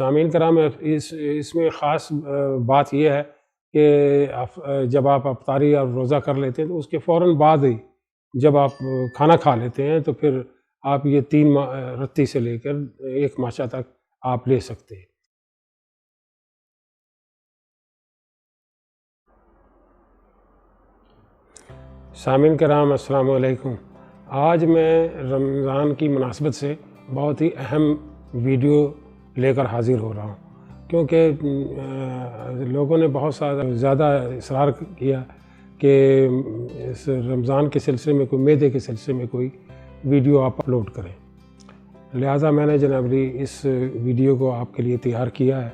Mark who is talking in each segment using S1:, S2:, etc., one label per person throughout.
S1: سامعین کرام، اس میں خاص بات یہ ہے کہ جب آپ افطاری اور روزہ کر لیتے ہیں تو اس کے فوراً بعد ہی جب آپ کھانا کھا لیتے ہیں تو پھر آپ یہ 3 رتی سے لے کر 1 ماشا تک آپ لے سکتے ہیں۔ سامعین کرام السلام علیکم۔ آج میں رمضان کی مناسبت سے بہت ہی اہم ویڈیو لے کر حاضر ہو رہا ہوں، کیونکہ لوگوں نے بہت زیادہ اصرار کیا کہ اس رمضان کے سلسلے میں معدے کے سلسلے میں کوئی ویڈیو آپ اپلوڈ کریں، لہٰذا میں نے جناب اس ویڈیو کو آپ کے لیے تیار کیا ہے۔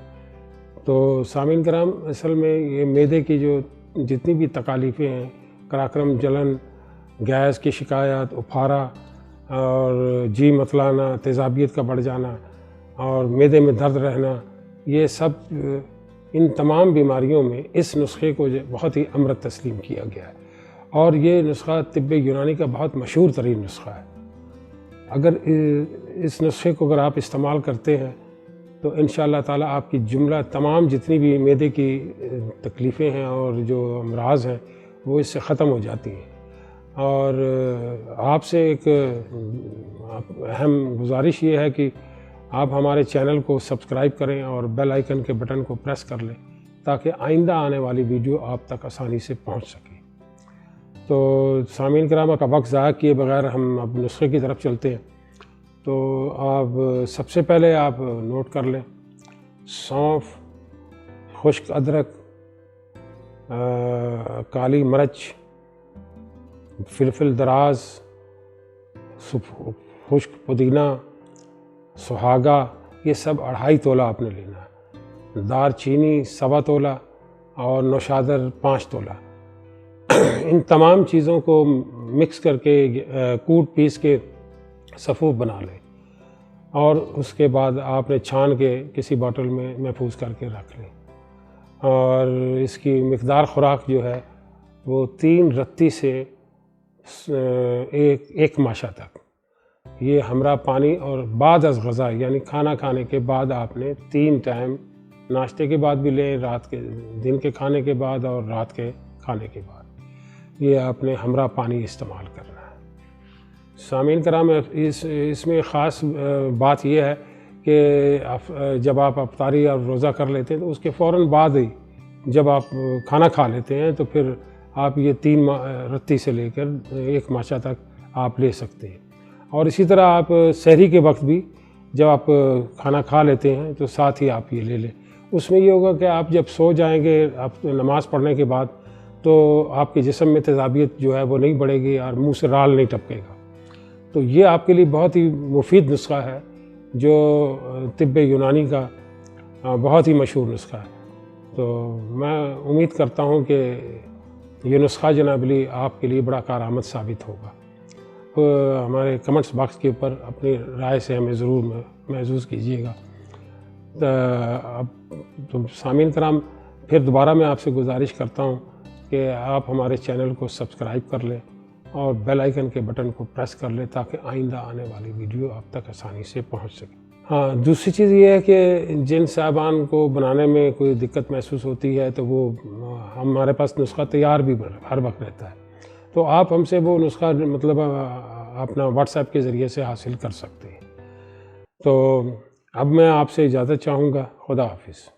S1: تو سامعین کرام، اصل میں یہ معدے کی جو جتنی بھی تکالیفیں ہیں، قراقرم، جلن، گیس کی شکایات، اپھارا اور جی متلانا، تیزابیت کا بڑھ جانا اور معدے میں درد رہنا، یہ سب ان تمام بیماریوں میں اس نسخے کو بہت ہی امرت تسلیم کیا گیا ہے، اور یہ نسخہ طب یونانی کا بہت مشہور ترین نسخہ ہے۔ اگر اس نسخے کو اگر آپ استعمال کرتے ہیں تو انشاءاللہ تعالیٰ آپ کی جملہ تمام جتنی بھی معدے کی تکلیفیں ہیں اور جو امراض ہیں وہ اس سے ختم ہو جاتی ہیں۔ اور آپ سے ایک اہم گزارش یہ ہے کہ آپ ہمارے چینل کو سبسکرائب کریں اور بیل آئیکن کے بٹن کو پریس کر لیں تاکہ آئندہ آنے والی ویڈیو آپ تک آسانی سے پہنچ سکے۔ تو سامعین کرام کا وقت ضائع کیے بغیر ہم اب نسخے کی طرف چلتے ہیں۔ تو آپ سب سے پہلے آپ نوٹ کر لیں: سونف، خشک ادرک، کالی مرچ، فلفل دراز، خشک پودینہ، سہاگا، یہ سب 2.5 تولہ آپ نے لینا ہے۔ دار چینی 1.25 تولہ اور نوشادر 5 تولہ۔ ان تمام چیزوں کو مکس کر کے کوٹ پیس کے صفوف بنا لیں، اور اس کے بعد آپ نے چھان کے کسی باٹل میں محفوظ کر کے رکھ لیں، اور اس کی مقدار خوراک جو ہے وہ 3 رتی سے 1 ماشا تک، یہ ہمراہ پانی اور بعد از غذا یعنی کھانا کھانے کے بعد آپ نے 3 ٹائم، ناشتے کے بعد بھی لیں، دن کے کھانے کے بعد اور رات کے کھانے کے بعد، یہ آپ نے ہمراہ پانی استعمال کرنا ہے۔ سامعین کرام، اس میں خاص بات یہ ہے کہ جب آپ افطاری اور روزہ کر لیتے ہیں تو اس کے فوراً بعد ہی جب آپ کھانا کھا لیتے ہیں تو پھر آپ یہ 3 رتی سے لے کر 1 ماشا تک آپ لے سکتے ہیں۔ اور اسی طرح آپ سحری کے وقت بھی جب آپ کھانا کھا لیتے ہیں تو ساتھ ہی آپ یہ لے لیں۔ اس میں یہ ہوگا کہ آپ جب سو جائیں گے آپ نماز پڑھنے کے بعد تو آپ کے جسم میں تیزابیت جو ہے وہ نہیں بڑھے گی اور منہ سے رال نہیں ٹپکے گا۔ تو یہ آپ کے لیے بہت ہی مفید نسخہ ہے جو طب یونانی کا بہت ہی مشہور نسخہ ہے۔ تو میں امید کرتا ہوں کہ یہ نسخہ جناب آپ کے لیے بڑا کارآمد ثابت ہوگا۔ ہمارے کمنٹس باکس کے اوپر اپنی رائے سے ہمیں ضرور محظوظ کیجیے گا۔ اب سامعین کرام، پھر دوبارہ میں آپ سے گزارش کرتا ہوں کہ آپ ہمارے چینل کو سبسکرائب کر لیں اور بیل آئیکن کے بٹن کو پریس کر لیں تاکہ آئندہ آنے والی ویڈیو آپ تک آسانی سے پہنچ سکے۔ ہاں، دوسری چیز یہ ہے کہ جن صاحبان کو بنانے میں کوئی دقت محسوس ہوتی ہے تو وہ ہمارے پاس نسخہ تیار بھی ہر وقت رہتا ہے، تو آپ ہم سے وہ نسخہ مطلب اپنا واٹس ایپ کے ذریعے سے حاصل کر سکتے ہیں۔ تو اب میں آپ سے اجازت چاہوں گا۔ خدا حافظ۔